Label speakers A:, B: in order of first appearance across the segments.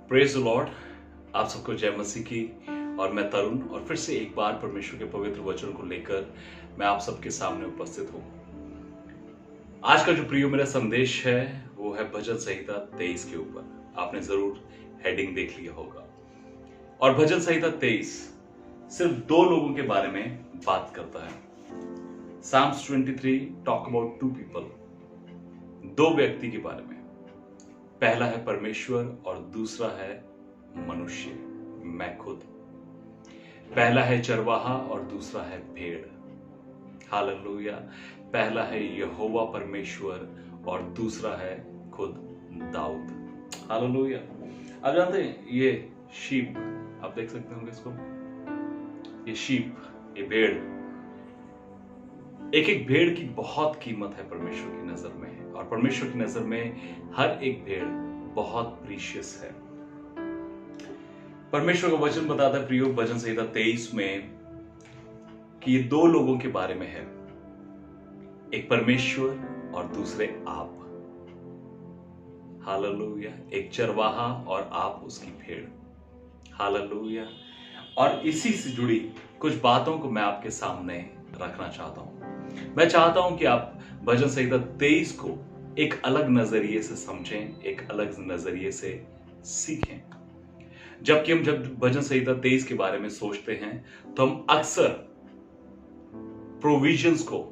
A: Praise the Lord. आप सबको जय मसीह की। और मैं तरुण और फिर से एक बार परमेश्वर के पवित्र वचन को लेकर मैं आप सबके सामने उपस्थित हूं। आज का जो प्रियो मेरा संदेश है वो है भजन संहिता 23 के ऊपर। आपने जरूर हेडिंग देख लिया होगा। और भजन संहिता 23 सिर्फ दो लोगों के बारे में बात करता है। Psalms 23 talk about two people, दो व्यक्ति के बारे में। पहला है परमेश्वर और दूसरा है मनुष्य, मैं खुद। पहला है चरवाहा और दूसरा है भेड़। हालेलुया। पहला है यहोवा परमेश्वर और दूसरा है खुद दाऊद। हालेलुया। आप जानते हैं ये शीप, आप देख सकते होंगे इसको, ये शीप, ये भेड़, एक एक भेड़ की बहुत कीमत है परमेश्वर की नजर में। और परमेश्वर की नजर में हर एक भेड़ बहुत प्रीशियस है। परमेश्वर का वचन बताता है प्रियो भजन संहिता 23 में कि ये दो लोगों के बारे में है, एक परमेश्वर और दूसरे आप। हालेलुया। एक चरवाहा और आप उसकी भेड़। हालेलुया। और इसी से जुड़ी कुछ बातों को मैं आपके सामने रखना चाहता हूं। मैं चाहता हूं कि आप भजन संहिता 23 को एक अलग नजरिए से समझें, एक अलग नजरिए से सीखें। जबकि हम जब भजन संहिता 23 के बारे में सोचते हैं तो हम अक्सर प्रोविजंस को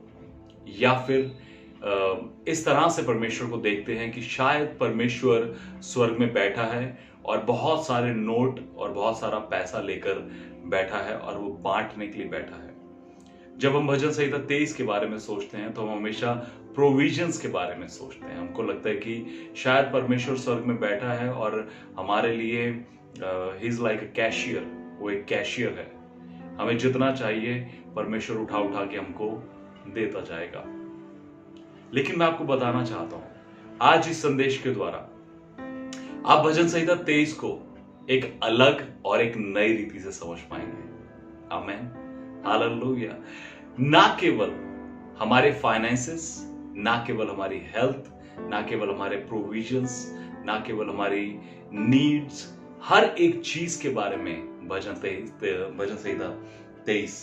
A: या फिर इस तरह से परमेश्वर को देखते हैं कि शायद परमेश्वर स्वर्ग में बैठा है और बहुत सारे नोट और बहुत सारा पैसा लेकर बैठा है और वो बांटने के लिए बैठा है। जब हम भजन संहिता 23 के बारे में सोचते हैं तो हम हमेशा प्रोविजंस के बारे में सोचते हैं। हमको लगता है कि शायद परमेश्वर स्वर्ग में बैठा है और हमारे लिए he is like a cashier, वो एक कैशियर है। हमें जितना चाहिए परमेश्वर उठा उठा के हमको देता जाएगा। लेकिन मैं आपको बताना चाहता हूं आज इस संदेश के द्वारा आप भजन संहिता 23 को एक अलग और एक नई रीति से समझ पाएंगे। आमेन। हालेलुया। ना केवल हमारे फाइनेंसेस, ना केवल हमारी हेल्थ, ना केवल हमारे प्रोविजंस, ना केवल हमारी नीड्स, हर एक चीज के बारे में भजन संहिता 23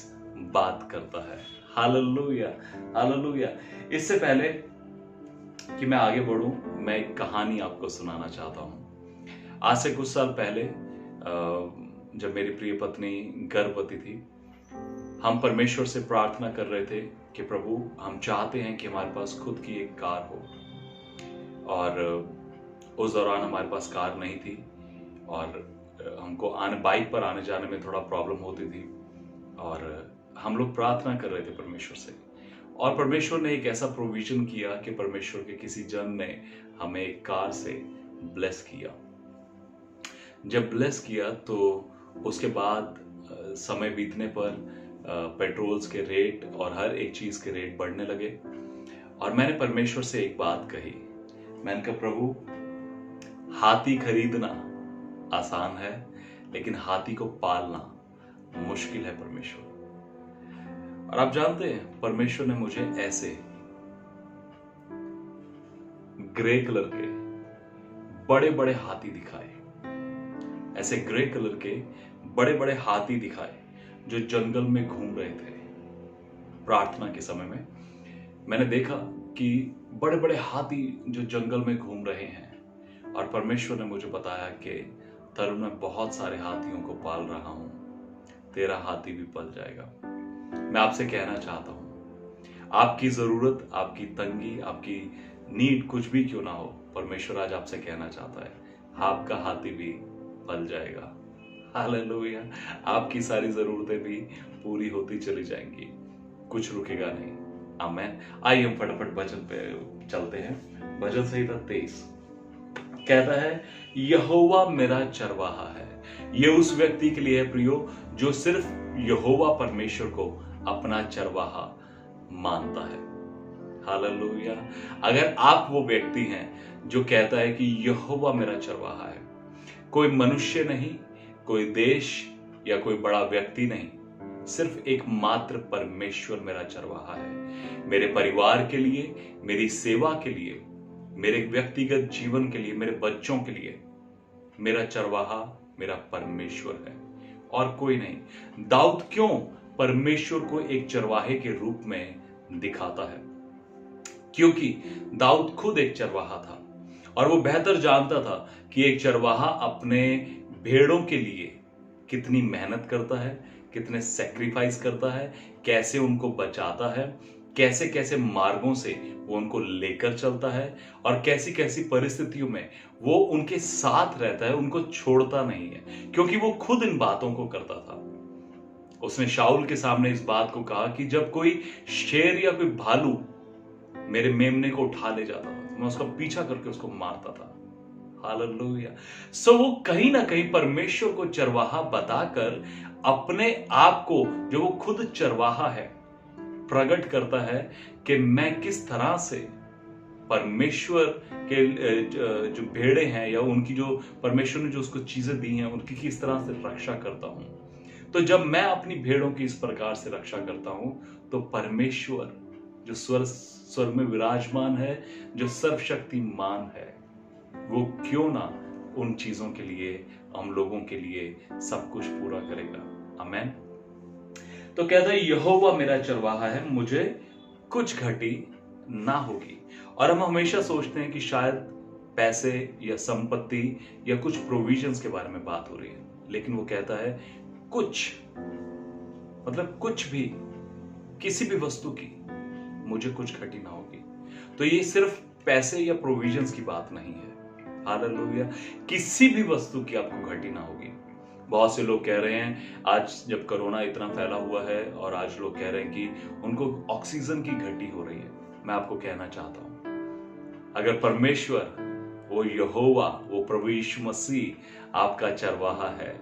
A: बात करता है। हालेलुया। हालेलुया। इससे पहले कि मैं आगे बढ़ूं, मैं एक कहानी आपको सुनाना चाहता हूं। आज से कुछ साल पहले जब मेरी प्रिय पत्नी गर्भवती थी, हम परमेश्वर से प्रार्थना कर रहे थे कि प्रभु, हम चाहते हैं कि हमारे पास खुद की एक कार हो। और उस दौरान हमारे पास कार नहीं थी और हमको बाइक पर आने जाने में थोड़ा प्रॉब्लम होती थी। और हम लोग प्रार्थना कर रहे थे परमेश्वर से, और परमेश्वर ने एक ऐसा प्रोविजन किया कि परमेश्वर के किसी जन ने हमें एक कार से ब्लेस किया। जब ब्लेस किया तो उसके बाद समय बीतने पर पेट्रोल्स के रेट और हर एक चीज के रेट बढ़ने लगे। और मैंने परमेश्वर से एक बात कही, मैंने कहा प्रभु, हाथी खरीदना आसान है लेकिन हाथी को पालना मुश्किल है परमेश्वर। और आप जानते हैं परमेश्वर ने मुझे ऐसे ग्रे कलर के बड़े बड़े हाथी दिखाए, ऐसे ग्रे कलर के बड़े बड़े हाथी दिखाए जो जंगल में घूम रहे थे। प्रार्थना के समय में मैंने देखा कि बड़े बड़े हाथी जो जंगल में घूम रहे हैं, और परमेश्वर ने मुझे बताया कि तरुण, मैं बहुत सारे हाथियों को पाल रहा हूं, तेरा हाथी भी पल जाएगा। मैं आपसे कहना चाहता हूं, आपकी जरूरत, आपकी तंगी, आपकी नीड कुछ भी क्यों ना हो, परमेश्वर आज आपसे कहना चाहता है आपका हाथी भी पल जाएगा। हालेलुया। आपकी सारी जरूरतें भी पूरी होती चली जाएंगी, कुछ रुकेगा नहीं। आमेन। आइए हम फटाफट भजन पे चलते हैं। भजन संहिता 23 कहता है, यहोवा मेरा चरवाहा है। ये उस व्यक्ति के लिए है प्रियो जो सिर्फ यहोवा परमेश्वर को अपना चरवाहा मानता है। हालेलुया। अगर आप वो व्यक्ति हैं जो कहता है कि यहोवा मेरा चरवाहा है, कोई मनुष्य नहीं, कोई देश या कोई बड़ा व्यक्ति नहीं, सिर्फ एक मात्र परमेश्वर मेरा चरवाहा है। मेरे परिवार के लिए, मेरी सेवा के लिए, मेरे व्यक्तिगत जीवन के लिए, मेरे बच्चों के लिए, मेरा चरवाहा मेरा परमेश्वर है और कोई नहीं। दाऊद क्यों परमेश्वर को एक चरवाहे के रूप में दिखाता है? क्योंकि दाऊद खुद एक चरवाहा था और वो बेहतर जानता था कि एक चरवाहा अपने भेड़ों के लिए कितनी मेहनत करता है, कितने सैक्रिफाइस करता है, कैसे उनको बचाता है, कैसे कैसे मार्गों से वो उनको लेकर चलता है और कैसी कैसी परिस्थितियों में वो उनके साथ रहता है, उनको छोड़ता नहीं है, क्योंकि वो खुद इन बातों को करता था। उसने शाऊल के सामने इस बात को कहा कि जब कोई शेर या कोई भालू मेरे मेमने को उठा ले जाता था, मैं उसका पीछा करके उसको मारता था। हालेलुया। सो वो कहीं ना कहीं परमेश्वर को चरवाहा बताकर अपने आप को, जो वो खुद चरवाहा है, प्रकट करता है कि मैं किस तरह से परमेश्वर के जो भेड़े हैं या उनकी जो परमेश्वर ने जो उसको चीजें दी हैं उनकी किस तरह से रक्षा करता हूं। तो जब मैं अपनी भेड़ों की इस प्रकार से रक्षा करता हूं तो परमेश्वर जो स्वर्ग में विराजमान है, जो सर्वशक्तिमान है, वो क्यों ना उन चीजों के लिए, हम लोगों के लिए सब कुछ पूरा करेगा। आमेन। तो कहता है यहोवा मेरा चरवाहा है, मुझे कुछ घटी ना होगी। और हम हमेशा सोचते हैं कि शायद पैसे या संपत्ति या कुछ प्रोविजंस के बारे में बात हो रही है, लेकिन वो कहता है कुछ, मतलब कुछ भी, किसी भी वस्तु की मुझे कुछ घटी ना होगी। तो ये सिर्फ पैसे या प्रोविजंस की बात नहीं है। हालेलुया। किसी भी वस्तु की आपको घटी ना होगी। बहुत से लोग कह रहे हैं, आज जब कोरोना इतना फैला हुआ है और आज लोग कह रहे हैं कि उनको ऑक्सीजन की घटी हो रही है। मैं आपको कहना चाहता हूं, अगर परमेश्वर, वो यहोवा, वो प्रभु यीशु मसीह आपका चरवाहा है,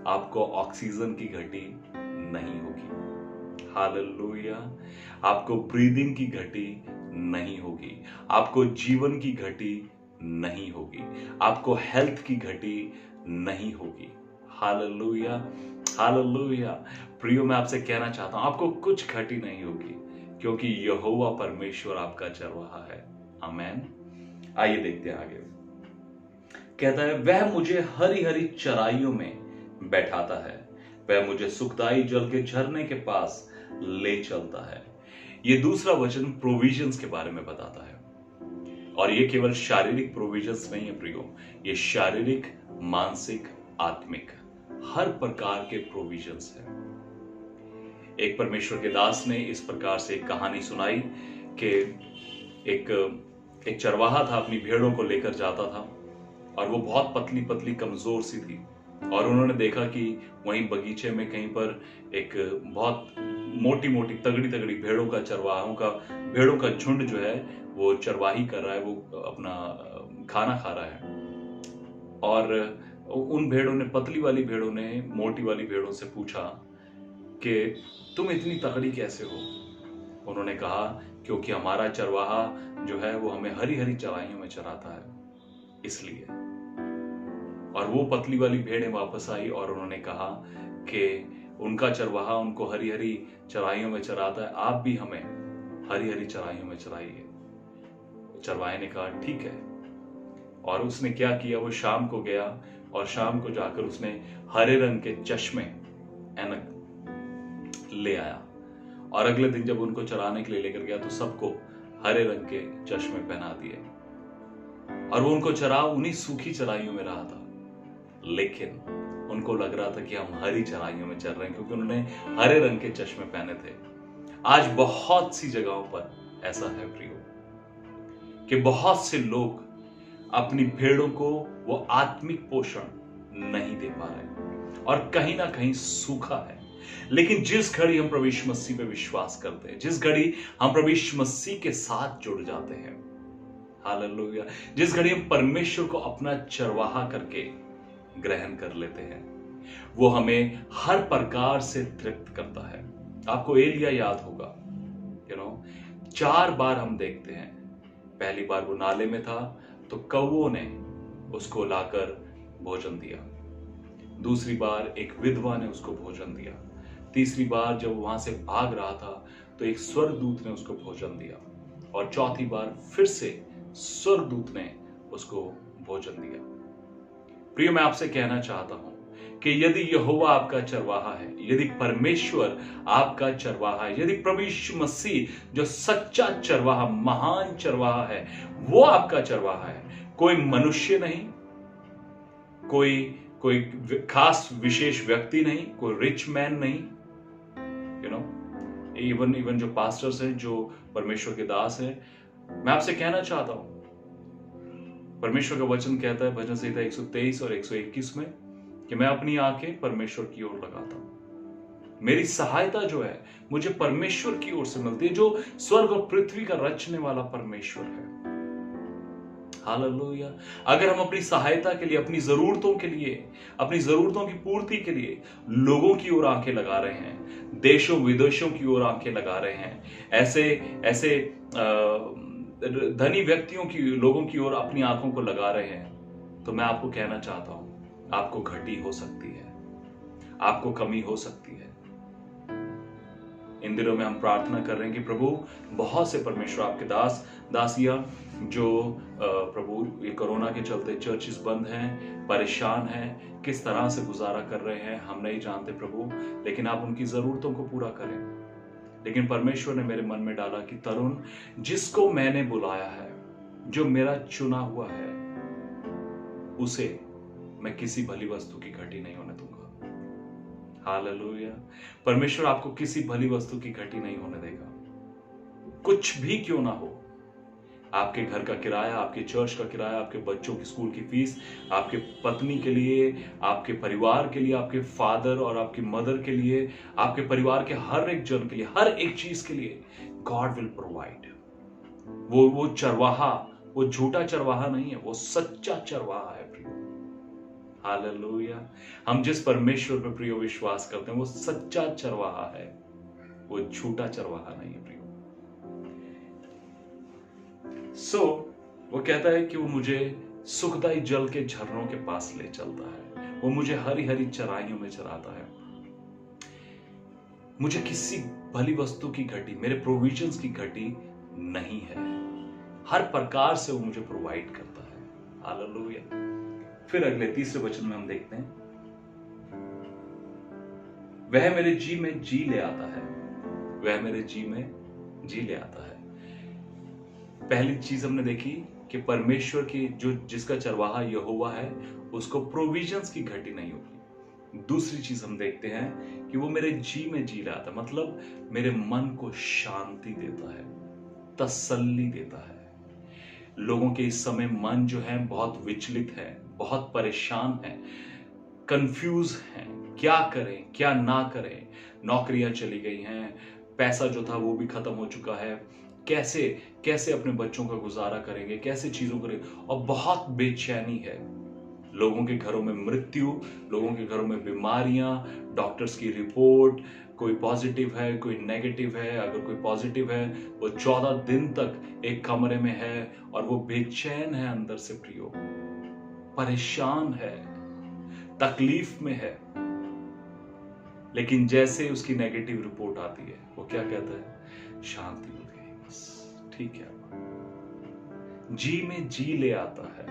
A: आपको ऑक्सीजन की घटी नहीं होगी। हालेलुया। आपको ब्रीदिंग की घटी नहीं होगी, आपको जीवन की घटी नहीं होगी, आपको हेल्थ की घटी नहीं होगी। Hallelujah, hallelujah. प्रियो, मैं आपसे कहना चाहता हूं, आपको कुछ घटी नहीं होगी, क्योंकि यहोवा परमेश्वर आपका चरवाहा है। आमेन। आइए देखते हैं आगे। कहता है वह मुझे हरी हरी चराइयों में बैठाता है, वह मुझे सुखदाई जल के झरने के पास ले चलता है। ये दूसरा वचन प्रोविजंस के बारे में बताता है, और ये केवल शारीरिक प्रोविजंस नहीं है प्रियो, ये शारीरिक, मानसिक, आत्मिक, हर प्रकार के प्रोविजंस है। एक परमेश्वर के दास ने इस प्रकार से एक कहानी सुनाई कि एक चरवाहा था, अपनी भेड़ों को लेकर जाता था और वो बहुत पतली पतली कमजोर सी थी, और उन्होंने देखा कि वहीं बगीचे में कहीं पर एक बहुत मोटी मोटी तगड़ी तगड़ी भेड़ों का झुंड जो है वो चरवाही कर रहा है, वो अपना खाना खा रहा है। और उन भेड़ों ने, पतली वाली भेड़ों ने मोटी वाली भेड़ों से पूछा कि तुम इतनी तगड़ी कैसे हो? उन्होंने कहा क्योंकि हमारा चरवाहा जो है वो हमें हरी हरी चराइयों में चराता है, इसलिए। और वो पतली वाली भेड़ें वापस आई और उन्होंने कहा कि उनका चरवाहा उनको हरी हरी चराइयों में चराता है, आप भी हमें हरी हरी चराइयों में चराइए। चरवाहे ने कहा ठीक है। और उसने क्या किया, वो शाम को गया और शाम को जाकर उसने हरे रंग के चश्मे, ऐनक ले आया, और अगले दिन जब उनको चराने के लिए लेकर गया तो सबको हरे रंग के चश्मे पहना दिए, और वो उनको चरा उन्हीं सूखी चराइयों में रहा था, लेकिन उनको लग रहा था कि हम हरी चराइयों में चल रहे हैं, क्योंकि उन्होंने हरे रंग के चश्मे पहने थे। आज बहुत सी जगहों पर ऐसा है प्रियो कि बहुत से लोग अपनी भेड़ों को वो आत्मिक पोषण नहीं दे पा रहे और कहीं ना कहीं सूखा है। लेकिन जिस घड़ी हम प्रभु यीशु मसीह पे विश्वास करते हैं, जिस घड़ी हम प्रभु यीशु मसीह के साथ जुड़ जाते हैं, हालेलुया, जिस घड़ी हम परमेश्वर को अपना चरवाहा करके ग्रहण कर लेते हैं, वो हमें हर प्रकार से तृप्त करता है। आपको एलिया याद होगा, 4 बार हम देखते हैं। पहली बार वो नाले में था तो कौवों ने उसको लाकर भोजन दिया, दूसरी बार एक विधवा ने उसको भोजन दिया, तीसरी बार जब वहां से भाग रहा था तो एक स्वर्गदूत ने उसको भोजन दिया, और चौथी बार फिर से स्वर्गदूत ने उसको भोजन दिया। प्रिय, मैं आपसे कहना चाहता हूं कि यदि यहोवा आपका चरवाहा है, यदि परमेश्वर आपका चरवाहा है, यदि प्रभु यीशु मसीह जो सच्चा चरवाहा, महान चरवाहा है, वो आपका चरवाहा है, कोई मनुष्य नहीं, कोई कोई खास विशेष व्यक्ति नहीं, कोई रिच मैन नहीं, यू नो, इवन जो पास्टर्स हैं, जो परमेश्वर के दास हैं, मैं आपसे कहना चाहता हूं, परमेश्वर का वचन कहता है भजन संहिता 123 और 121 में कि मैं अपनी आंखें परमेश्वर की ओर लगाता हूं। मेरी सहायता जो है मुझे परमेश्वर की ओर से मिलती है, जो स्वर्ग और पृथ्वी का रचने वाला परमेश्वर है। हालेलुया। अगर हम अपनी सहायता के लिए, अपनी जरूरतों के लिए, अपनी जरूरतों की पूर्ति के लिए लोगों की ओर आंखें लगा रहे हैं, देशों विदेशों की ओर आंखें लगा रहे हैं, ऐसे धनी व्यक्तियों की, लोगों की ओर अपनी आंखों को लगा रहे हैं, तो मैं आपको कहना चाहता हूं, आपको घटी हो सकती है, आपको कमी हो सकती है। इन दिनों में हम प्रार्थना कर रहे हैं कि प्रभु, बहुत से परमेश्वर आपके दासियां जो प्रभु ये कोरोना के चलते चर्चेस बंद हैं, परेशान हैं, किस तरह से गुजारा कर रहे हैं हम नहीं जानते प्रभु, लेकिन आप उनकी जरूरतों को पूरा करें। लेकिन परमेश्वर ने मेरे मन में डाला कि तरुण, जिसको मैंने बुलाया है, जो मेरा चुना हुआ है, उसे मैं किसी भली वस्तु की घटी नहीं होने दूंगा। हालेलुया। परमेश्वर आपको किसी भली वस्तु की घटी नहीं होने देगा, कुछ भी क्यों ना हो। आपके घर का किराया, आपके चर्च का किराया, आपके बच्चों की स्कूल की फीस, आपके पत्नी के लिए, आपके परिवार के लिए, आपके फादर और आपकी मदर के लिए, आपके परिवार के हर एक जन के लिए, हर एक चीज के लिए गॉड विल प्रोवाइड। वो चरवाहा, वो झूठा चरवाहा नहीं है, वो सच्चा चरवाहा है प्रियो। हालेलुया। हम जिस परमेश्वर पे प्रियो विश्वास करते हैं, वो सच्चा चरवाहा है, वो झूठा चरवाहा नहीं है प्रियो। वो कहता है कि वो मुझे सुखदाई जल के झरनों के पास ले चलता है, वो मुझे हरी हरी चराइयों में चराता है। मुझे किसी भली वस्तु की घटी, मेरे प्रोविजंस की घटी नहीं है, हर प्रकार से वो मुझे प्रोवाइड करता है। हालेलुया। फिर अगले तीसरे वचन में हम देखते हैं, वह मेरे जी में जी ले आता है, वह मेरे जी में जी ले आता है। पहली चीज हमने देखी कि परमेश्वर की, जो जिसका चरवाहा यहोवा है, उसको प्रोविजंस की घटी नहीं होगी। दूसरी चीज हम देखते हैं कि वो मेरे जी में जी लाता है, मतलब मेरे मन को शांति देता है, तसल्ली देता है। लोगों के इस समय मन जो है बहुत विचलित है, बहुत परेशान है, कंफ्यूज है, क्या करें क्या ना करें। नौकरियां चली गई हैं, पैसा जो था वो भी खत्म हो चुका है, कैसे कैसे अपने बच्चों का गुजारा करेंगे, कैसे चीजों करेंगे, और बहुत बेचैनी है। लोगों के घरों में मृत्यु, लोगों के घरों में बीमारियां, डॉक्टर्स की रिपोर्ट, कोई पॉजिटिव है, कोई नेगेटिव है। अगर कोई पॉजिटिव है, वो 14 दिन तक एक कमरे में है और वो बेचैन है, अंदर से प्रियो, परेशान है, तकलीफ में है। लेकिन जैसे उसकी नेगेटिव रिपोर्ट आती है, वो क्या कहता है? शांति हो गई, बस ठीक है। जी में जी ले आता है,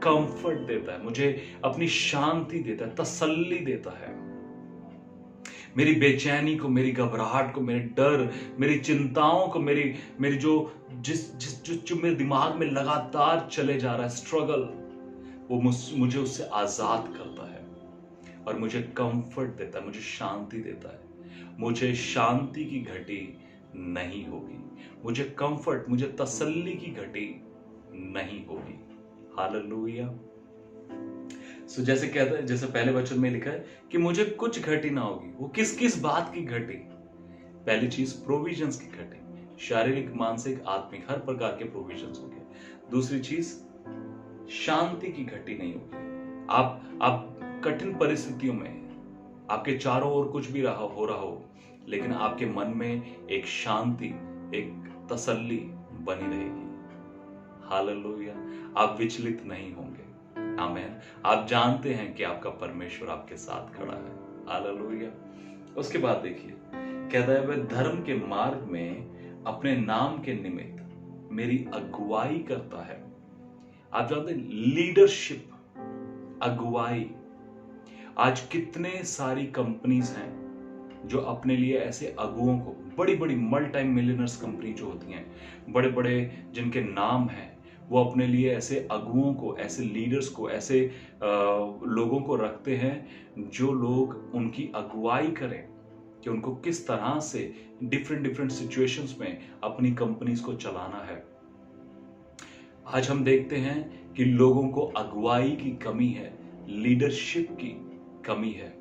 A: कंफर्ट देता है, मुझे अपनी शांति देता है, तसल्ली देता है। मेरी बेचैनी को, मेरी घबराहट को, मेरे डर, मेरी चिंताओं को, मेरी जो मेरे दिमाग में लगातार चले जा रहा है स्ट्रगल, वो मुझे उससे आजाद करता है और मुझे कंफर्ट देता है, मुझे शांति देता है। मुझे शांति की घटी नहीं होगी, मुझे कंफर्ट, मुझे तसल्ली की घटी नहीं होगी। हालेलुया। सो जैसे कहता है, जैसे पहले वचन में लिखा है कि मुझे कुछ घटी ना होगी। वो किस किस बात की घटी? पहली चीज प्रोविजंस की घटी, शारीरिक, मानसिक, आत्मिक, हर प्रकार के प्रोविजंस हो गए। दूसरी चीज शांति की घटी नहीं होगी। आप कठिन परिस्थितियों में, आपके चारों ओर कुछ भी हो रहा हो, लेकिन आपके मन में एक शांति, एक तसल्ली बनी रहेगी। हालेलुया। आप विचलित नहीं होंगे। आमीन। आप जानते हैं कि आपका परमेश्वर आपके साथ खड़ा है। हालेलुया। उसके बाद देखिए, कहता है वह धर्म के मार्ग में अपने नाम के निमित्त मेरी अगुवाई करता है। आप जानते हैं लीडरशिप, अगुवाई। आज कितने सारी कंपनीज हैं जो अपने लिए ऐसे अगुओं को, बड़ी बड़ी मल्टी मिलियनर्स कंपनी जो होती हैं, बड़े बड़े जिनके नाम हैं, वो अपने लिए ऐसे अगुओं को, ऐसे लीडर्स को, ऐसे लोगों को रखते हैं जो लोग उनकी अगुवाई करें कि उनको किस तरह से डिफरेंट डिफरेंट सिचुएशंस में अपनी कंपनीज को चलाना है। आज हम देखते हैं कि लोगों को अगुवाई की कमी है, लीडरशिप की कमी है।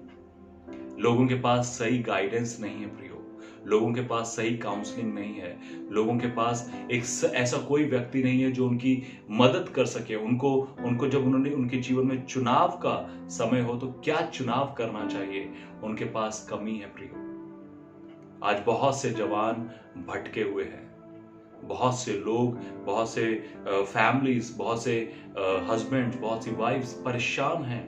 A: लोगों के पास सही गाइडेंस नहीं है प्रियो, लोगों के पास सही काउंसलिंग नहीं है, लोगों के पास एक ऐसा कोई व्यक्ति नहीं है जो उनकी मदद कर सके। उनको जब उन्होंने उनके जीवन में चुनाव का समय हो तो क्या चुनाव करना चाहिए, उनके पास कमी है प्रियो। आज बहुत से जवान भटके हुए हैं, बहुत से लोग, बहुत से फैमिलीज, बहुत से हस्बैंड, बहुत सी वाइफ्स परेशान हैं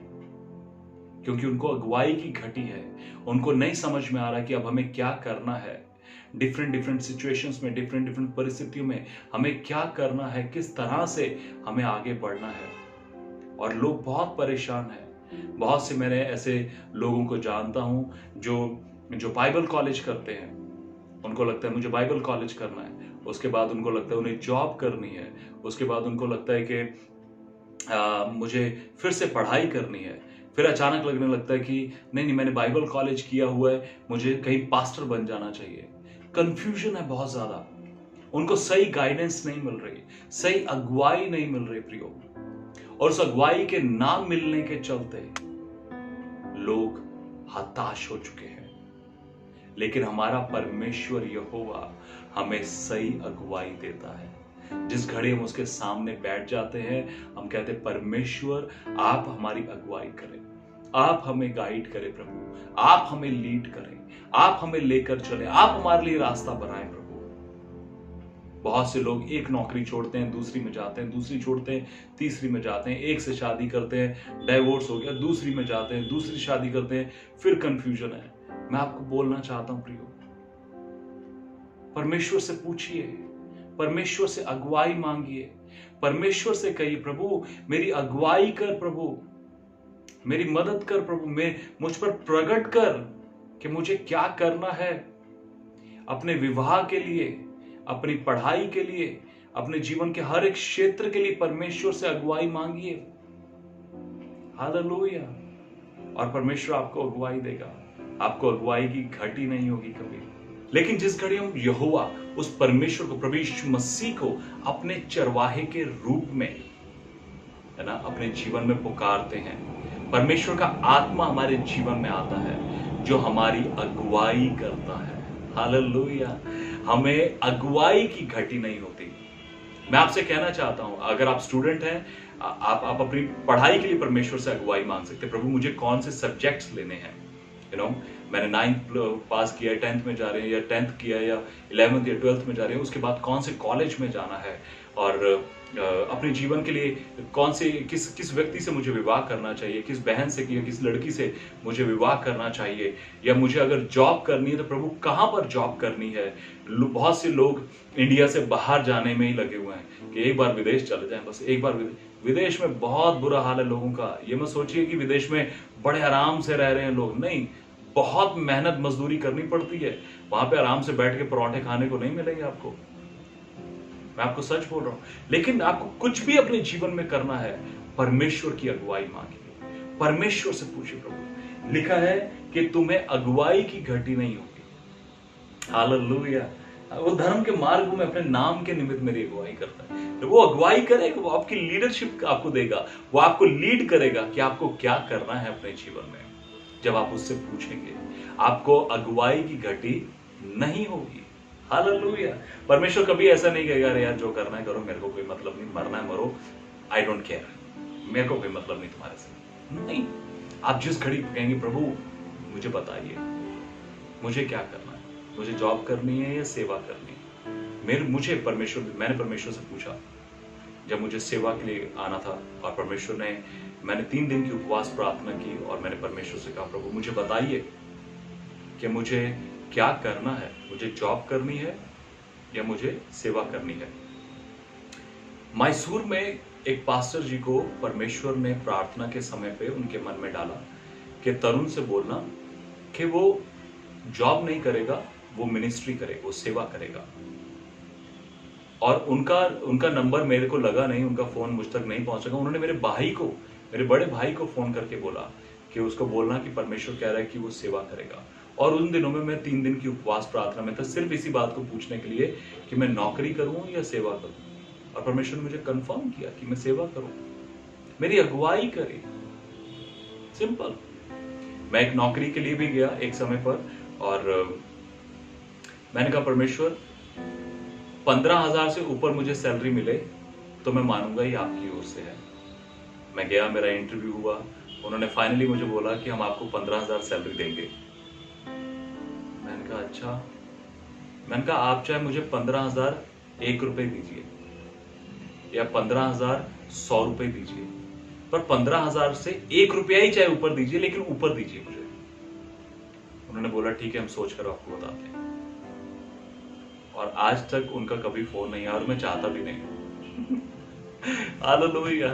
A: क्योंकि उनको अगुवाई की घटी है। उनको नहीं समझ में आ रहा कि अब हमें क्या करना है, डिफरेंट डिफरेंट सिचुएशंस में, डिफरेंट डिफरेंट परिस्थितियों में हमें क्या करना है, किस तरह से हमें आगे बढ़ना है। और लोग बहुत परेशान हैं। बहुत से मैंने ऐसे लोगों को जानता हूं जो बाइबल कॉलेज करते हैं। उनको लगता है मुझे बाइबल कॉलेज करना है, उसके बाद उनको लगता है उन्हें जॉब करनी है, उसके बाद उनको लगता है कि मुझे फिर से पढ़ाई करनी है, फिर अचानक लगने लगता है कि नहीं मैंने बाइबल कॉलेज किया हुआ है, मुझे कहीं पास्टर बन जाना चाहिए। कंफ्यूजन है बहुत ज्यादा, उनको सही गाइडेंस नहीं मिल रही, सही अगुवाई नहीं मिल रही प्रियो। और उस अगुवाई के ना मिलने के चलते लोग हताश हो चुके हैं। लेकिन हमारा परमेश्वर यहोवा हमें सही अगुवाई देता है। जिस घड़ी हम उसके सामने बैठ जाते हैं, हम कहते हैं परमेश्वर आप हमारी अगुवाई करें, आप हमें गाइड करें प्रभु, आप हमें लीड करें, आप हमें लेकर चले, आप हमारे लिए रास्ता बनाएं प्रभु। बहुत से लोग एक नौकरी छोड़ते हैं, दूसरी में जाते हैं, दूसरी छोड़ते हैं, तीसरी में जाते हैं, एक से शादी करते हैं, डाइवोर्स हो गया, दूसरी में जाते हैं, दूसरी शादी करते हैं, फिर कंफ्यूजन है। मैं आपको बोलना चाहता हूं प्रियो, परमेश्वर से पूछिए, परमेश्वर से अगुवाई मांगिए, परमेश्वर से कहिए प्रभु मेरी अगुवाई कर, प्रभु मेरी मदद कर, प्रभु मुझ पर प्रकट कर कि मुझे क्या करना है अपने विवाह के लिए, अपनी पढ़ाई के लिए, अपने जीवन के हर एक क्षेत्र के लिए परमेश्वर से अगुवाई मांगिए। हालेलुया। और परमेश्वर आपको अगुवाई देगा, आपको अगुवाई की घटी नहीं होगी कभी। लेकिन जिस घड़ी हम यहोवा, उस परमेश्वर को, प्रभु यीशु मसीह को अपने चरवाहे के रूप में, है ना, अपने जीवन में पुकारते हैं, परमेश्वर का आत्मा हमारे जीवन में आता है जो हमारी अगुवाई करता है। हालेलुया। हमें अगुवाई की घटी नहीं होती। मैं आपसे कहना चाहता हूं, अगर आप स्टूडेंट हैं, आप अपनी पढ़ाई के लिए परमेश्वर से अगुवाई मांग सकते हैं। प्रभु मुझे कौन से सब्जेक्ट्स लेने हैं, मैंने 9th पास किया, 10th में जा रहे हैं, या 10th किया या 11th या 12th में जा रहे हैं, उसके बाद कौन से कॉलेज में जाना है, और अपने जीवन के लिए कौन से किस व्यक्ति से मुझे विवाह करना चाहिए, किस बहन से या किस लड़की से मुझे विवाह करना चाहिए, या मुझे अगर जॉब करनी है तो प्रभु कहां पर जॉब करनी है। बहुत से लोग इंडिया से बाहर जाने में ही लगे हुए हैं कि एक बार विदेश चले जाएं, बस एक बार विदेश में बहुत बुरा हाल है लोगों का। ये मत सोचिए कि विदेश में बड़े आराम से रह रहे हैं लोग, नहीं, बहुत मेहनत मजदूरी करनी पड़ती है। वहां पे आराम से बैठ के पराठे खाने को नहीं मिलेंगे आपको, मैं आपको सच बोल रहा हूं। लेकिन आपको कुछ भी अपने जीवन में करना है, परमेश्वर की अगुवाई मांगिए, परमेश्वर से पूछिए। प्रभु लिखा है कि तुम्हें अगुवाई की घटी नहीं होगी। हालेलुया। वो धर्म के मार्ग में अपने नाम के निमित्त मेरी अगुवाई करता है, तो वो अगुवाई करेगा, वो आपकी लीडरशिप आपको देगा, वो आपको लीड करेगा कि आपको क्या करना है अपने जीवन में। जब आप उससे पूछेंगे, आपको अगुवाई की घटी नहीं होगी। हालेलुया। परमेश्वर कभी ऐसा नहीं कहेगा अरे यार जो करना है करो, मेरे को कोई मतलब नहीं, मरना है मरो, आई डोंट केयर, मेरे को कोई मतलब नहीं तुम्हारे से। नहीं, आप जिस घड़ी कहेंगे प्रभु मुझे बताइए मुझे क्या करना है, मुझे जॉब करनी है या सेवा करनी है। मैंने परमेश्वर से पूछा जब मुझे सेवा के लिए आना था, और परमेश्वर ने, मैंने 3 दिन की उपवास प्रार्थना की और मैंने परमेश्वर से कहा प्रभु मुझे बताइए कि मुझे क्या करना है, मुझे जॉब करनी है या मुझे सेवा करनी है। मैसूर में एक पास्टर जी को परमेश्वर ने प्रार्थना के समय पे उनके मन में डाला कि तरुण से बोलना कि वो जॉब नहीं करेगा, वो मिनिस्ट्री करेगा, वो सेवा करेगा। और उनका नंबर मेरे को लगा नहीं, उनका फोन मुझ तक नहीं पहुंचेगा। उन्होंने मेरे बड़े भाई को फोन करके बोला कि उसको बोलना कि परमेश्वर कह रहा है कि वो सेवा करेगा। और उन दिनों में मैं 3 दिन की उपवास प्रार्थना में था, सिर्फ इसी बात को पूछने के लिए कि मैं नौकरी करूं या सेवा करूं। और परमेश्वर ने मुझे कंफर्म किया कि मैं सेवा करूं, मेरी अगुवाई करे। सिंपल। मैं एक नौकरी के लिए भी गया एक समय पर, और मैंने कहा परमेश्वर 15,000 से ऊपर मुझे सैलरी मिले तो मैं मानूंगा ये आपकी ओर से है। मैं गया, मेरा इंटरव्यू हुआ, उन्होंने फाइनली मुझे बोला कि हम आपको 15,000 सैलरी देंगे। मैंने कहा अच्छा। मैंने कहा आप चाहे मुझे 15,001 रुपए दीजिए या 15,100 रुपए दीजिए, पर 15,000 से 1 रुपया ही चाहे ऊपर दीजिए, लेकिन ऊपर दीजिए मुझे। उन्होंने बोला ठीक है, हम सोच कर आपको बताते हैं। और आज तक उनका कभी फोन नहीं आया, और मैं चाहता भी नहीं। हालेलुया।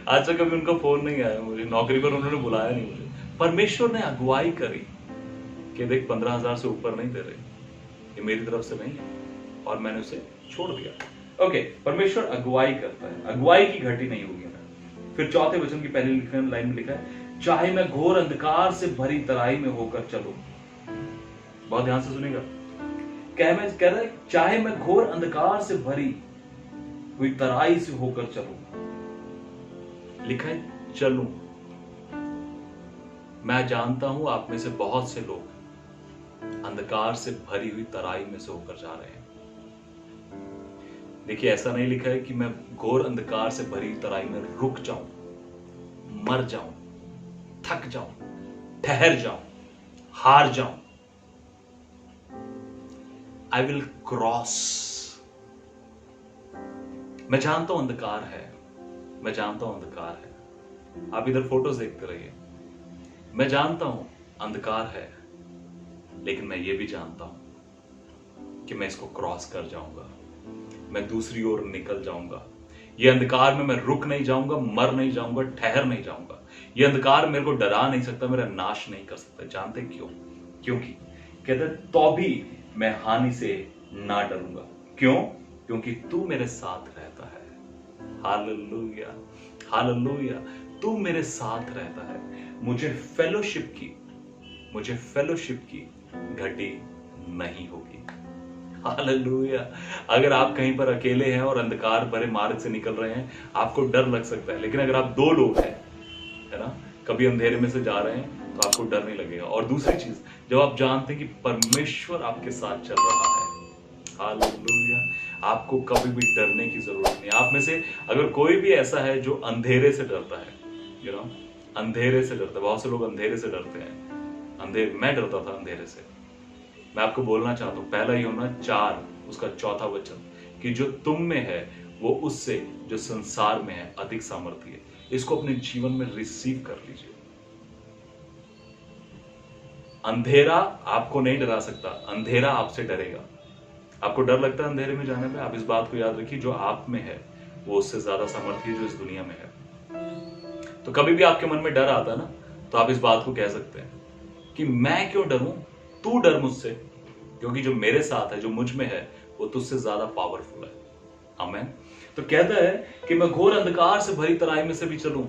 A: आज तक कभी उनका फोन नहीं आया मुझे, नौकरी पर उन्होंने बुलाया नहीं मुझे। परमेश्वर ने अगुवाई करी कि देख 15,000 से ऊपर नहीं दे रहे, ये मेरी तरफ से नहीं है, और मैंने उसे छोड़ दिया। ओके, परमेश्वर अगुवाई करता है, अगुवाई की घटी नहीं होगी। फिर चौथे वचन की पहली लाइन में लिखा है, चाहे मैं घोर अंधकार से भरी तराई में होकर चलूं। बहुत ध्यान से सुनेगा। कह रहा है चाहे मैं घोर अंधकार से भरी हुई तराई से होकर चलूं। लिखा है चलूं। मैं जानता हूं आप में से बहुत से लोग अंधकार से भरी हुई तराई में से होकर जा रहे हैं। देखिए, ऐसा नहीं लिखा है कि मैं घोर अंधकार से भरी तराई में रुक जाऊं, मर जाऊं, थक जाऊं, ठहर जाऊं, हार जाऊं। I will cross. मैं जानता हूं अंधकार है, मैं जानता हूं अंधकार है। आप इधर फोटोज देखते रहिए। मैं जानता हूं अंधकार है, लेकिन मैं ये भी जानता हूं कि मैं इसको क्रॉस कर जाऊंगा, मैं दूसरी ओर निकल जाऊंगा। ये अंधकार में मैं रुक नहीं जाऊंगा, मर नहीं जाऊंगा, ठहर नहीं जाऊंगा। ये अंधकार मेरे को डरा नहीं सकता, मेरा नाश नहीं कर सकता। जानते क्यों? क्योंकि कहते तो भी मैं हानि से ना डरूंगा। क्यों? क्योंकि तू मेरे साथ रहता है। Hallelujah, hallelujah. तू मेरे साथ रहता है। मुझे फेलोशिप की घटी नहीं होगी। हालेलुया। अगर आप कहीं पर अकेले हैं और अंधकार भरे मार्ग से निकल रहे हैं, आपको डर लग सकता है, लेकिन अगर आप 2 लोग हैं, है ना, कभी अंधेरे में से जा रहे हैं, तो आपको डर नहीं लगेगा। और दूसरी चीज, जब आप जानते हैं कि परमेश्वर आपके साथ चल रहा है, हालेलुया, आपको कभी भी डरने की जरूरत नहीं। आप में से अगर कोई भी ऐसा है जो अंधेरे से डरता है, अंधेरे से डरता है, बहुत से लोग अंधेरे से डरते हैं। मैं डरता था अंधेरे से। मैं आपको बोलना चाहता हूं, पहला यूहन्ना 4 उसका 4था वचन, कि जो तुम में है वो उससे जो संसार में है अधिक सामर्थी है। इसको अपने जीवन में रिसीव कर लीजिए। अंधेरा आपको नहीं डरा सकता, अंधेरा आपसे डरेगा। आपको डर लगता है अंधेरे में जाने में, आप इस बात को याद रखिए, जो आप में है वो उससे ज्यादा सामर्थी है जो इस दुनिया में है। तो कभी भी आपके मन में डर आता है ना, तो आप इस बात को कह सकते हैं कि मैं क्यों डरूं, तू डर मुझसे, क्योंकि जो मेरे साथ है, जो मुझ में है, वो तुझसे ज्यादा पावरफुल है। आमीन। तो कहता है कि मैं घोर अंधकार से भरी तराई में से भी चलूं,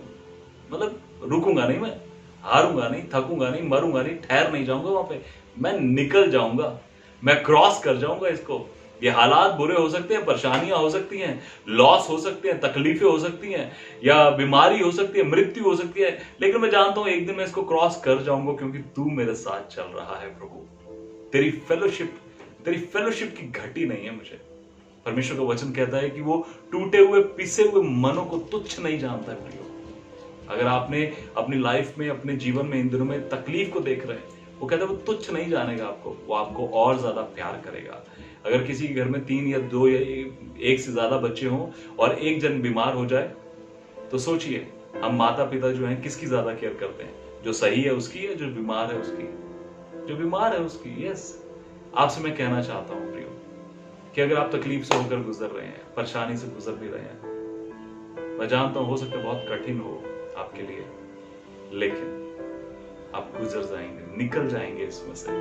A: मतलब रुकूंगा नहीं, मैं हारूंगा नहीं, थकूंगा नहीं, मरूंगा नहीं, ठहर नहीं जाऊंगा वहां पे, मैं निकल जाऊंगा, मैं क्रॉस कर जाऊंगा इसको। ये हालात बुरे हो सकते हैं, परेशानियां हो सकती हैं, लॉस हो सकते हैं, तकलीफें हो सकती हैं, या बीमारी हो सकती है, मृत्यु हो सकती है, लेकिन मैं जानता हूं एक दिन मैं इसको क्रॉस कर जाऊंगा, क्योंकि तू मेरे साथ चल रहा है प्रभु। तेरी फेलोशिप की घटी नहीं है मुझे। परमेश्वर का वचन कहता है कि वो टूटे हुए, पिसे हुए मनों को तुच्छ नहीं जानता है प्रियो। अगर आपने अपनी लाइफ में, अपने जीवन में इन दिनों में तकलीफ को देख रहे हैं, वो कहता है वो तुच्छ नहीं जानेगा आपको, वो आपको और ज्यादा प्यार करेगा। अगर किसी के घर में 3 या 2 या 1 से ज्यादा बच्चे हों और एक जन बीमार हो जाए, तो सोचिए हम माता पिता जो हैं किसकी ज्यादा केयर करते हैं, जो सही है उसकी या जो बीमार है उसकी? जो बीमार है उसकी। यस, आपसे मैं कहना चाहता हूं प्रियो कि अगर आप तकलीफ से होकर गुजर रहे हैं, परेशानी से गुजर भी रहे हैं, मैं जानता हूं हो सकता है बहुत कठिन हो आपके लिए, लेकिन आप गुजर जाएंगे, निकल जाएंगे इसमें से,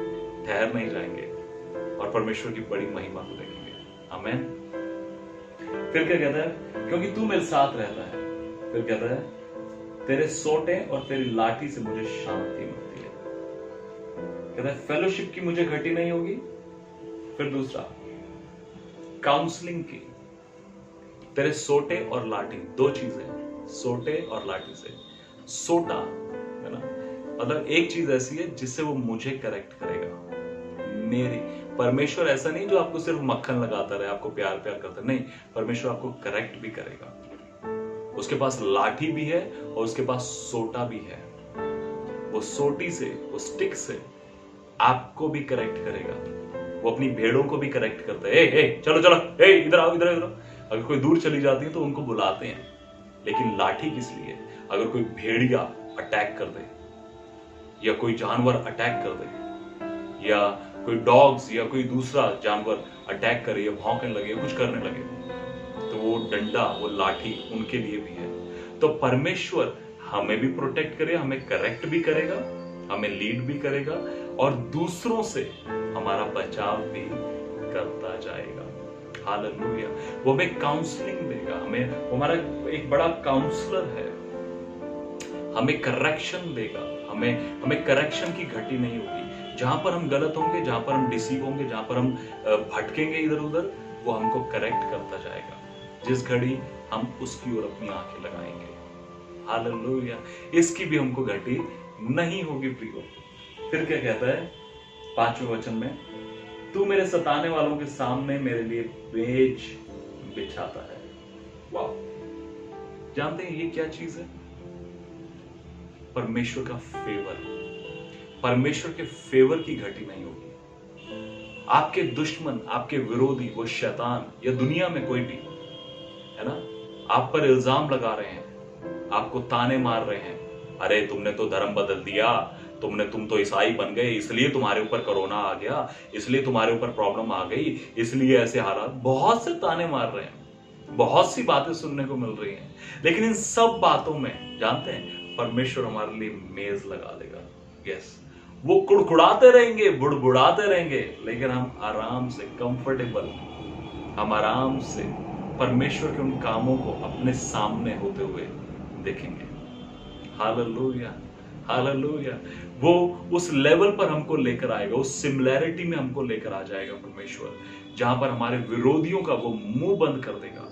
A: ठहर नहीं जाएंगे और परमेश्वर की बड़ी महिमा को देखेंगे। आमीन। फिर क्या कहता है? क्योंकि तू मेरे साथ रहता है। फिर कहता है तेरे सोटे और तेरी लाठी से मुझे शांति मिलती है। कहता है फेलोशिप की मुझे घटी नहीं होगी। फिर दूसरा, काउंसलिंग की। तेरे सोटे और लाठी, दो चीजें, सोटे और लाठी से। सोटा है ना, मतलब एक चीज ऐसी है जिससे वो मुझे करेक्ट करेगा। मेरी परमेश्वर ऐसा नहीं जो आपको सिर्फ मक्खन लगाता रहे, आपको प्यार प्यार करता नहीं, परमेश्वर आपको करेक्ट भी करेगा। उसके पास लाठी भी है और उसके पास सोटा भी है। वो सोटी से, वो स्टिक से आपको भी करेक्ट करेगा। वो अपनी भेड़ों को भी करेक्ट करता है। ए, चलो चलो, इधर आओ, इधर आओ। अगर कोई दूर चली जाती है तो उनको बुलाते हैं, लेकिन लाठी किस लिए? अगर कोई भेड़िया अटैक कर दे या कोई जानवर अटैक कर दे या कोई डॉग्स या कोई दूसरा जानवर अटैक करे या भौंकने लगे, कुछ करने लगे, तो वो डंडा, वो लाठी उनके लिए भी है। तो परमेश्वर हमें भी प्रोटेक्ट करे, हमें करेक्ट भी करेगा, हमें लीड भी करेगा और दूसरों से हमारा बचाव भी करता जाएगा। हालेलुया। वो हमें काउंसलिंग देगा, हमें, हमारा एक बड़ा काउंसलर है, हमें करेक्शन देगा। हमें करेक्शन की घटी नहीं होगी। जहां पर हम गलत होंगे, जहां पर हम डिसीव होंगे, जहां पर हम भटकेंगे इधर उधर, वो हमको करेक्ट करता जाएगा। जिस घड़ी हम उसकी ओर अपनी आंखें लगाएंगे। हालेलुया। इसकी भी हमको घटी नहीं होगी प्रियो। फिर क्या कहता है 5वें वचन में? तू मेरे सताने वालों के सामने मेरे लिए मेज बिछाता है। वाह, जानते हैं ये क्या चीज है? परमेश्वर का फेवर। परमेश्वर के फेवर की घटी नहीं होगी। आपके दुश्मन, आपके विरोधी, वो शैतान या दुनिया में कोई भी है ना, आप पर इल्जाम लगा रहे हैं, आपको ताने मार रहे हैं, अरे तुमने तो धर्म बदल दिया, तुम तो ईसाई बन गए, इसलिए तुम्हारे ऊपर कोरोना आ गया, इसलिए तुम्हारे ऊपर प्रॉब्लम आ गई, इसलिए ऐसे हालात, बहुत से ताने मार रहे हैं, बहुत सी बातें सुनने को मिल रही हैं। लेकिन इन सब बातों में जानते हैं परमेश्वर हमारे लिए मेज लगा देगा। यस, वो कुड़कुड़ाते रहेंगे, बुड़बुड़ाते रहेंगे, लेकिन हम आराम से, कंफर्टेबल, हम आराम से परमेश्वर के उन कामों को अपने सामने होते हुए देखेंगे। Hallelujah, hallelujah. वो उस लेवल पर हमको लेकर आएगा, उस सिमिलैरिटी में हमको लेकर आ जाएगा परमेश्वर, जहां पर हमारे विरोधियों का वो मुंह बंद कर देगा।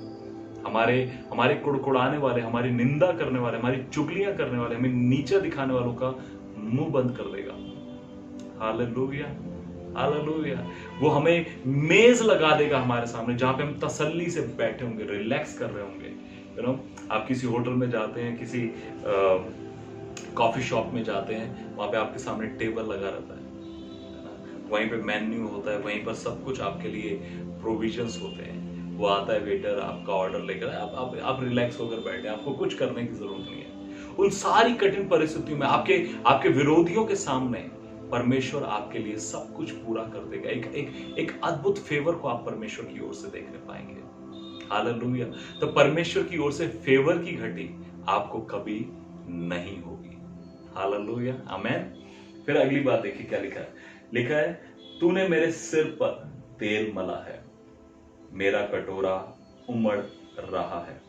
A: हमारे कुड़कुड़ाने वाले, हमारी निंदा करने वाले, हमारी चुगलियां करने वाले, हमें नीचा दिखाने वालों का मुंह बंद कर देगा। Hallelujah, hallelujah. वो हमें मेज लगा देगा हमारे सामने, जहां पे हम तसल्ली से बैठे होंगे, रिलैक्स कर रहे होंगे। यू नो, आप किसी होटल में जाते हैं, किसी कॉफी शॉप में जाते हैं, वहां पे आपके सामने टेबल लगा रहता है ना, वहीं पे मेन्यू होता है, वहीं पर सब कुछ आपके लिए प्रोविजंस होते हैं। वो आता है वेटर, आपका ऑर्डर लेकर, आप रिलैक्स होकर बैठे, आपको कुछ करने की जरूरत नहीं है। उन सारी कठिन परिस्थितियों में आपके विरोधियों के सामने परमेश्वर आपके लिए सब कुछ पूरा कर देगा। एक अद्भुत फेवर को आप परमेश्वर की ओर से देखने पाएंगे। हालेलुया। तो परमेश्वर की ओर से फेवर की घटी आपको कभी नहीं होगी। हालेलुया, आमेन। फिर अगली बात देखिए क्या लिखा है। लिखा है तूने मेरे सिर पर तेल मला है, मेरा कटोरा उमड़ रहा है।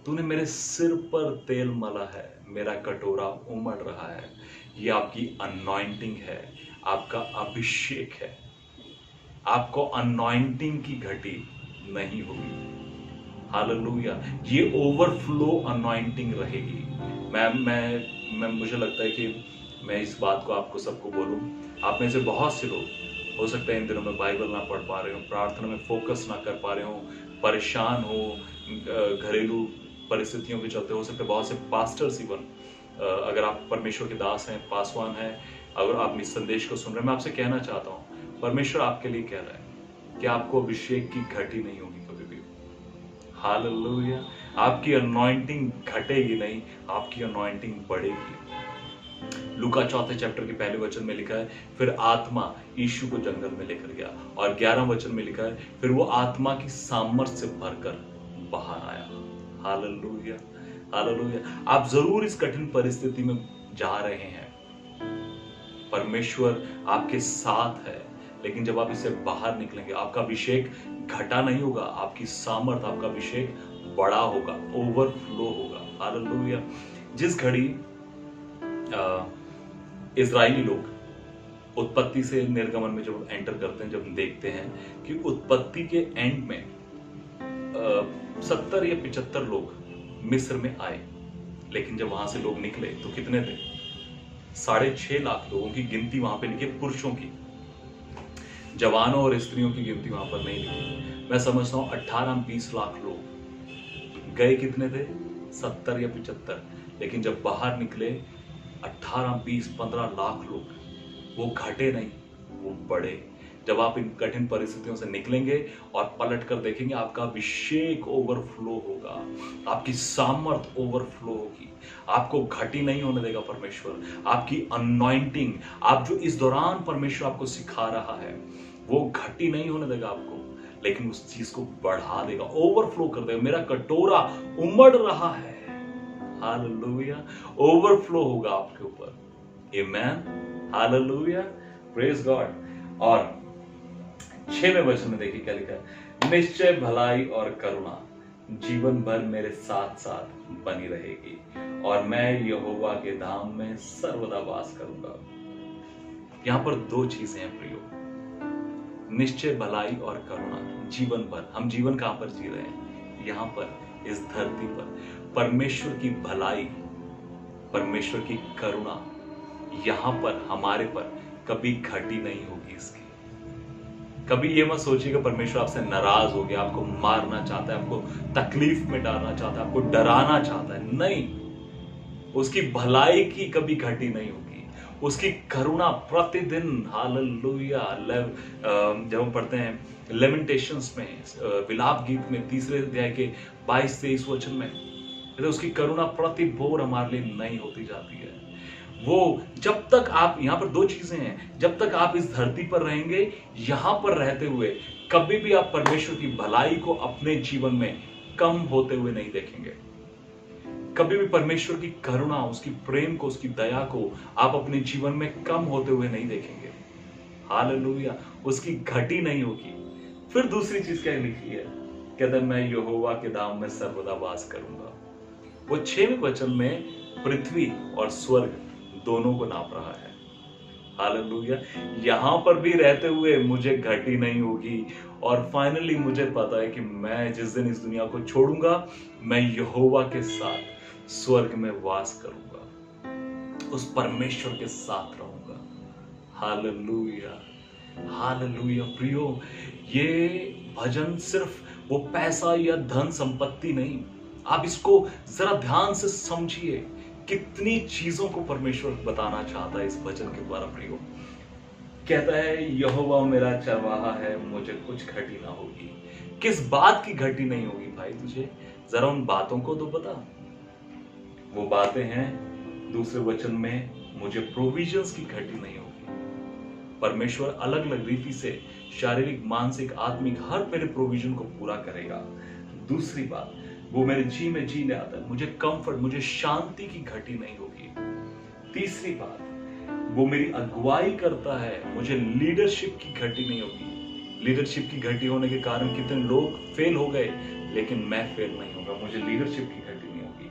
A: तूने मेरे सिर पर तेल मला है, मेरा कटोरा उमड़ रहा है। ये आपकी अनॉइंटिंग है, आपका अभिषेक है। आपको अनॉइंटिंग की घटी नहीं होगी। हालेलुया। ये ओवरफ्लो अनॉइंटिंग रहेगी। मुझे लगता है कि मैं इस बात को आपको सबको बोलूं। आप में से बहुत से लोग हो सकता है इन दिनों में बाइबल ना पढ़ पा रहे हो, प्रार्थना में फोकस ना कर पा रहे हो, परेशान हो, घरेलू परिस्थितियों के चलते। हो सकता है बहुत से पास्टर्स इवन, अगर आप परमेश्वर के दास हैं, पासवान हैं, अगर आप इस संदेश को सुन रहे हैं, मैं आपसे कहना चाहता हूं, परमेश्वर आपके लिए कह रहा है कि आपको अभिषेक की घटी नहीं होगी कभी भी। हालेलुया। आपकी अनॉइंटिंग घटेगी नहीं, आपकी अनॉइंटिंग बढ़ेगी। लूका 4 चैप्टर के पहले वचन में लिखा है फिर आत्मा यीशु को जंगल में लेकर गया, और 11 वचन में लिखा है फिर वो आत्मा की सामर्थ से भरकर बाहर आया। Hallelujah, hallelujah. आप जरूर इस कठिन परिस्थिति में जा रहे हैं, परमेश्वर आपके साथ है, लेकिन जब आप इससे बाहर निकलेंगे आपका अभिषेक घटा नहीं होगा, आपकी सामर्थ, आपका अभिषेक बड़ा होगा, ओवरफ्लो होगा। हालेलुया। जिस घड़ी इजरायली लोग उत्पत्ति से निर्गमन में जब एंटर करते हैं, जब देखते हैं कि उत्पत्ति के एंड में 70 या 75 लोग मिस्र में आए, लेकिन जब वहां से लोग निकले तो कितने थे? 6.5 लाख लोगों की गिनती वहां पे लिखी, पुरुषों की, जवानों और स्त्रियों की गिनती वहां पर नहीं लिखी। मैं समझता हूं 18-20 लाख लोग गए, कितने थे? 70 या 75, लेकिन जब बाहर निकले 18, 20, 15 लाख लोग, वो घटे नहीं, वो बढ़े। जब आप इन कठिन परिस्थितियों से निकलेंगे और पलट कर देखेंगे, आपका अभिषेक ओवरफ्लो होगा, आपकी सामर्थ ओवरफ्लो होगी, आपको घटी नहीं होने देगा परमेश्वर। आपकी अनॉइंटिंग, आप जो इस दौरान परमेश्वर आपको सिखा रहा है, वो घटी नहीं होने देगा आपको, लेकिन उस चीज को बढ़ा देगा, ओवरफ्लो कर देगा। मेरा कटोरा उमड़ रहा है, हालेलुया, ओवरफ्लो होगा आपके ऊपर। आमेन, हालेलुया, प्रेज गॉड। और 6वें वचन में देखिए क्या लिखा है, निश्चय भलाई और करुणा जीवन भर मेरे साथ साथ बनी रहेगी और मैं यहोवा के धाम में सर्वदा वास करूंगा। यहां पर 2 चीजें हैं प्रियो, निश्चय भलाई और करुणा जीवन भर। हम जीवन कहां पर जी रहे हैं? यहां पर, इस धरती पर। परमेश्वर की भलाई, परमेश्वर की करुणा यहां पर हमारे पर कभी घटी नहीं होगी। इसकी कभी ये मत सोचिएगा परमेश्वर आपसे नाराज हो गया, आपको मारना चाहता है, आपको तकलीफ में डालना चाहता है, आपको डराना चाहता है। नहीं, उसकी भलाई की कभी घटी नहीं होगी, उसकी करुणा प्रतिदिन। हालेलुया। जब हम पढ़ते हैं लेमेंटेशंस में, विलाप गीत में 3 अध्याय के 22-23 वचन में, तो उसकी करुणा प्रति भोर हमारे लिए नई होती जाती है। वो जब तक आप, यहां पर 2 चीजें हैं, जब तक आप इस धरती पर रहेंगे, यहां पर रहते हुए कभी भी आप परमेश्वर की भलाई को अपने जीवन में कम होते हुए नहीं देखेंगे। कभी भी परमेश्वर की करुणा, उसकी प्रेम को, उसकी दया को आप अपने जीवन में कम होते हुए नहीं देखेंगे। हालेलुया, उसकी घटी नहीं होगी। फिर दूसरी चीज क्या लिखी है? कहते हैं मैं यहोवा के धाम में सर्वदा वास करूंगा। वो 6वें वचन में पृथ्वी और स्वर्ग दोनों को नाप रहा है। हालेलुया। यहां पर भी रहते हुए मुझे घटी नहीं होगी, और फाइनली मुझे पता है कि मैं जिस दिन इस दुनिया को छोड़ूंगा, मैं यहोवा के साथ स्वर्ग में वास करूंगा, उस परमेश्वर के साथ रहूंगा। Hallelujah, hallelujah. प्रियो, ये भजन सिर्फ वो पैसा या धन संपत्ति नहीं, आप इसको जरा ध्यान से समझिए, कितनी चीजों को परमेश्वर बताना चाहता है इस वचन के द्वारा। प्रियो, कहता है यहोवा मेरा चरवाहा है, मुझे कुछ घटी ना होगी। किस बात की घटी नहीं होगी भाई तुझे? जरा उन बातों को तो बता। वो बातें हैं दूसरे वचन में, मुझे प्रोविजंस की घटी नहीं होगी। परमेश्वर अलग अलग रीति से शारीरिक, मानसिक, आत्मिक हर मेरे प्रोविजन को पूरा करेगा। दूसरी बात, वो मेरे जी में जी ले आता है, मुझे कंफर्ट, मुझे शांति की घटी नहीं होगी। तीसरी बात, वो मेरी अगुवाई करता है, मुझे लीडरशिप की घटी नहीं होगी। लीडरशिप की घटी होने के कारण कितने लोग फेल हो गए, लेकिन मैं फेल नहीं होगा, मुझे लीडरशिप की घटी नहीं होगी।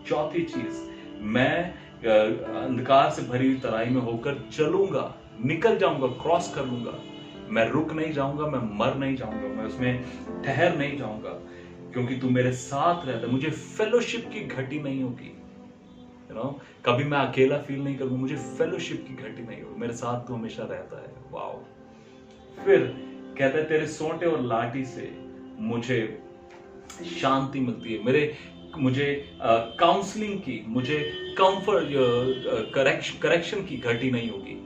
A: चौथी चीज, मैं अंधकार से भरी हुई तराई में होकर चलूंगा, निकल जाऊंगा, क्रॉस कर लूंगा। मैं रुक नहीं जाऊंगा, मैं मर नहीं जाऊंगा, मैं उसमें ठहर नहीं जाऊंगा, क्योंकि तू मेरे साथ रहता है। मुझे फेलोशिप की घटी नहीं होगी। कभी मैं अकेला फील नहीं करूंगा, मुझे फेलोशिप की घटी नहीं होगी, मेरे साथ तू हमेशा रहता है। वाओ। फिर कहता है तेरे सोंटे और लाठी से मुझे शांति मिलती है, मुझे काउंसलिंग की, मुझे कंफर्ट, करेक्शन की घटी नहीं होगी।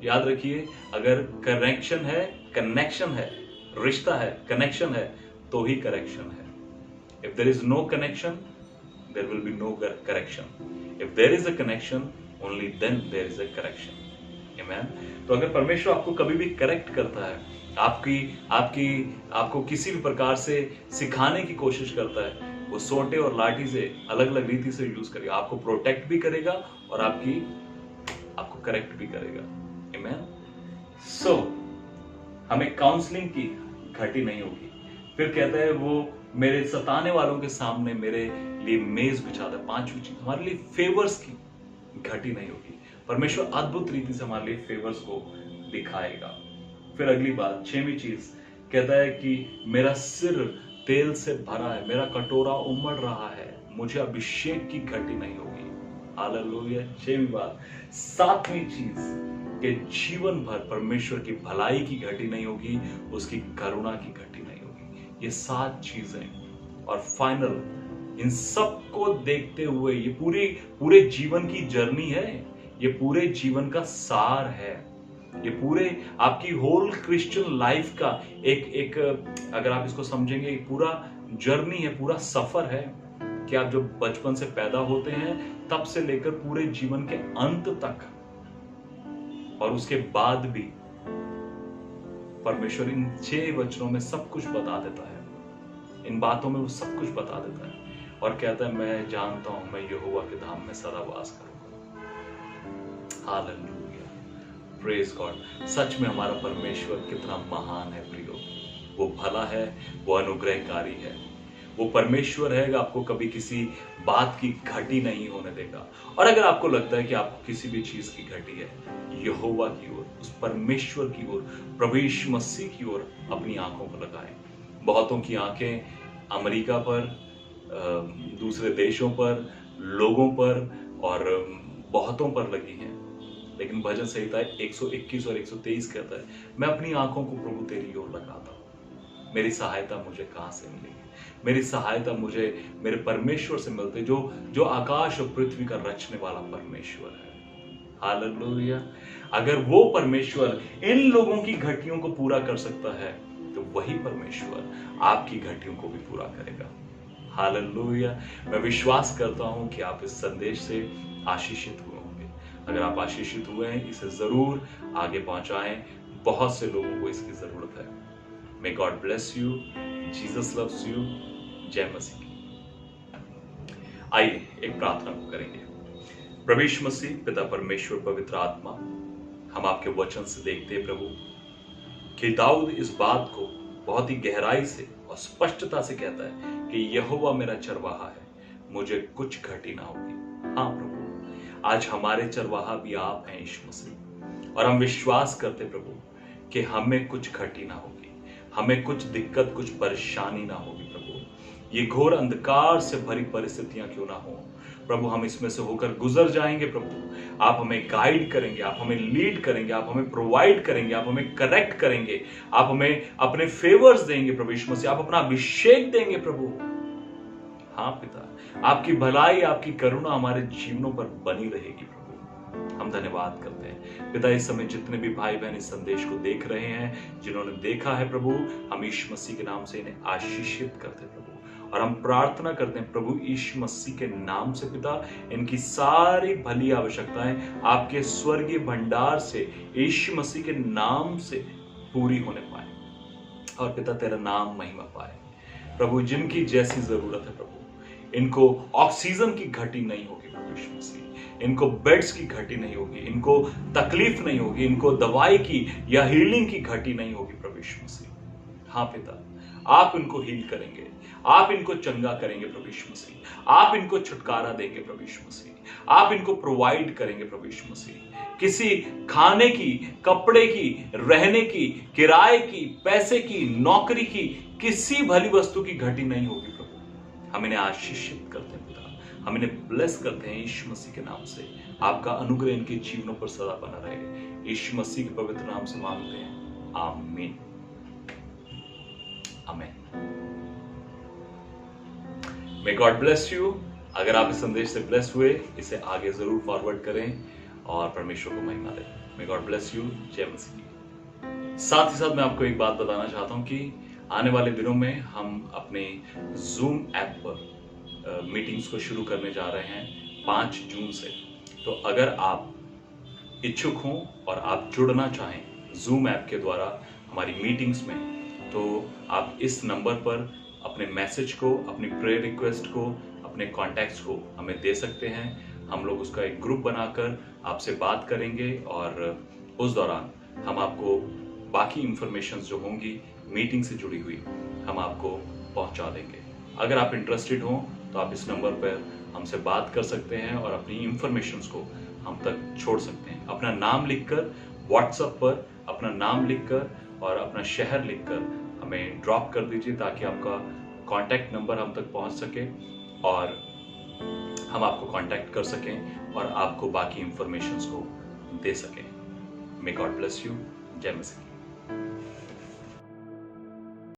A: याद रखिए, अगर करेक्शन है, कनेक्शन है, रिश्ता है, कनेक्शन है, तो ही करेक्शन है। If there is no connection, there will be no correction. If there is a connection, only then there is a correction. Amen. तो अगर परमेश्वर आपको कभी भी करेक्ट करता है, आपको किसी भी प्रकार से सिखाने की कोशिश करता है, वो सोटे और लाठी से अलग अलग रीति से यूज करेगा, आपको प्रोटेक्ट भी करेगा और आपको करेक्ट भी करेगा। आमीन। सो हमें काउंसलिंग की घटी नहीं होगी। फिर कहता है वो मेरे सताने वालों के सामने मेरे लिए मेज बिछाता है। पांचवी चीज, हमारे लिए फेवर्स की घटी नहीं होगी। परमेश्वर अद्भुत रीति से हमारे लिए फेवर्स को दिखाएगा। फिर अगली बात, छठवीं चीज कहता है कि मेरा सिर तेल से भरा है, मेरा कटोरा उमड़ रहा है, मुझे अभिषेक की घटी नहीं होगी। हालेलुया। छठवीं बात। सातवीं चीज के जीवन भर परमेश्वर की भलाई की घटी नहीं होगी, उसकी करुणा की घटी नहीं होगी। ये 7 चीजें। और फाइनल, इन सब को देखते हुए ये पूरे जीवन की जर्नी है, ये पूरे जीवन का सार है, ये पूरे आपकी होल क्रिश्चियन लाइफ का एक अगर आप इसको समझेंगे, एक पूरा जर्नी है, पूरा सफर है कि आप जब बचपन से पैदा होते हैं तब से लेकर पूरे जीवन के अंत तक, और उसके बाद भी परमेश्वर इन 6 वचनों में सब कुछ बता देता है। इन बातों में वो सब कुछ बता देता है और कहता है मैं जानता हूं मैं यहोवा के धाम में सदा वास करूंगा। Hallelujah, praise God. सच में हमारा परमेश्वर कितना महान है प्रियो। वो भला है, वो अनुग्रहकारी है, वो परमेश्वर है, आपको कभी किसी बात की घटी नहीं होने देगा। और अगर आपको लगता है कि आपको किसी भी चीज की घटी है, यहोवा की ओर, उस परमेश्वर की ओर, प्रभु यीशु मसीह की ओर अपनी आंखों को लगाएं। बहुतों की आंखें अमेरिका पर, दूसरे देशों पर, लोगों पर और बहुतों पर लगी हैं, लेकिन भजन संहिता 121 और 123 कहता है मैं अपनी आंखों को प्रभु तेरी ओर लगाता हूं, मेरी सहायता मुझे कहां से मिलेगी? मेरी सहायता मुझे मेरे परमेश्वर से मिलती, जो आकाश और पृथ्वी का रचने वाला परमेश्वर है। हालेलुया। अगर वो परमेश्वर इन लोगों की घटियों को पूरा कर सकता है, तो वही परमेश्वर आपकी घटियों को भी पूरा करेगा। हालेलुया। मैं विश्वास करता हूं कि आप इस संदेश से आशीषित हुए होंगे। अगर आप आशीषित हुए हैं, इसे जरूर आगे पहुंचाएं। बहुत से लोगों को इसकी जरूरत है। May God bless you. Jesus loves you. जय मसीह की। आइए एक प्रार्थना को करेंगे। प्रभु यीशु मसीह, पिता परमेश्वर, पवित्र आत्मा, हम आपके वचन से देखते हैं प्रभु कि दाऊद इस बात को बहुत ही गहराई से और स्पष्टता से कहता है कि यहोवा मेरा चरवाहा है, मुझे कुछ घटी ना होगी। हाँ प्रभु, आज हमारे चरवाहा भी आप हैं यीशु मसीह, और हम विश्वास करते प्रभु कि हमें कुछ घटी ना होगी, हमें कुछ दिक्कत, कुछ परेशानी ना होगी प्रभु। ये घोर अंधकार से भरी परिस्थितियां क्यों ना हो प्रभु, हम इसमें से होकर गुजर जाएंगे प्रभु। आप हमें गाइड करेंगे, आप हमें लीड करेंगे, आप हमें प्रोवाइड करेंगे, आप हमें करेक्ट करेंगे, आप हमें अपने फेवर्स देंगे प्रभु यीशु मसीह, आप अपना अभिषेक देंगे प्रभु। हाँ पिता, आपकी भलाई, आपकी करुणा हमारे जीवनों पर बनी रहेगी प्रभु। हम धन्यवाद करते हैं पिता। इस समय जितने भी भाई बहन इस संदेश को देख रहे हैं, जिन्होंने देखा है प्रभु, हम यीशु मसीह के नाम से इन्हें आशीषित करते हैं प्रभु। और हम प्रार्थना करते हैं प्रभु यीशु मसीह के नाम से पिता, इनकी सारी भली आवश्यकताएं आपके स्वर्गीय भंडार से यीशु मसीह के नाम से पूरी होने पाए, और पिता तेरा नाम महिमा पाए प्रभु। जिनकी जैसी जरूरत है प्रभु, इनको ऑक्सीजन की घटी नहीं होगी प्रभु यीशु मसीह, इनको बेड्स की घटी नहीं होगी, इनको तकलीफ नहीं होगी, इनको दवाई की या हीलिंग की घटी नहीं होगी प्रभु यीशु मसीह। हाँ पिता, आप इनको हील करेंगे, आप इनको चंगा करेंगे प्रभु यीशु मसीह, आप इनको छुटकारा देंगे प्रभु यीशु मसीह, आप इनको प्रोवाइड करेंगे प्रभु यीशु मसीह। किसी खाने की, कपड़े की, रहने की, किराए की, पैसे की, नौकरी की, किसी भली वस्तु की घटी नहीं होगी प्रभु। हम इन्हें आशीषित करते हैं पिता, हम इन्हें ब्लेस करते हैं यीशु मसीह के नाम से। आपका अनुग्रह इनके जीवनों पर सदा बना रहे, यीशु मसीह के पवित्र नाम से मांगते हैं, आमीन आमीन। May God bless you. अगर आप इस संदेश से ब्लेस हुए, इसे आगे जरूर फॉरवर्ड करें और परमेश्वर को महिमा दें। May God bless you. जय मसीह। साथ ही साथ मैं आपको एक बात बताना चाहता हूं कि आने वाले दिनों में हम अपने जूम ऐप पर मीटिंग्स को शुरू करने जा रहे हैं 5 जून से। तो अगर आप इच्छुक हों और आप जुड़ना चाहें जूम ऐप के द्वारा हमारी मीटिंग्स में, तो आप इस नंबर पर अपने मैसेज को, अपनी प्रेयर रिक्वेस्ट को, अपने कॉन्टैक्ट्स को हमें दे सकते हैं। हम लोग उसका एक ग्रुप बनाकर आपसे बात करेंगे और उस दौरान हम आपको बाकी इंफॉर्मेशन जो होंगी मीटिंग से जुड़ी हुई हम आपको पहुंचा देंगे। अगर आप इंटरेस्टेड हो तो आप इस नंबर पर हमसे बात कर सकते हैं और अपनी इंफॉर्मेशंस को हम तक छोड़ सकते हैं। अपना नाम लिखकर व्हाट्सएप पर अपना नाम लिखकर और अपना शहर लिखकर हमें ड्रॉप कर दीजिए ताकि आपका कॉन्टैक्ट नंबर हम तक पहुंच सके और हम आपको कांटेक्ट कर सकें और आपको बाकी इंफॉर्मेशंस को दे सकें। May God bless you. जय मसीह।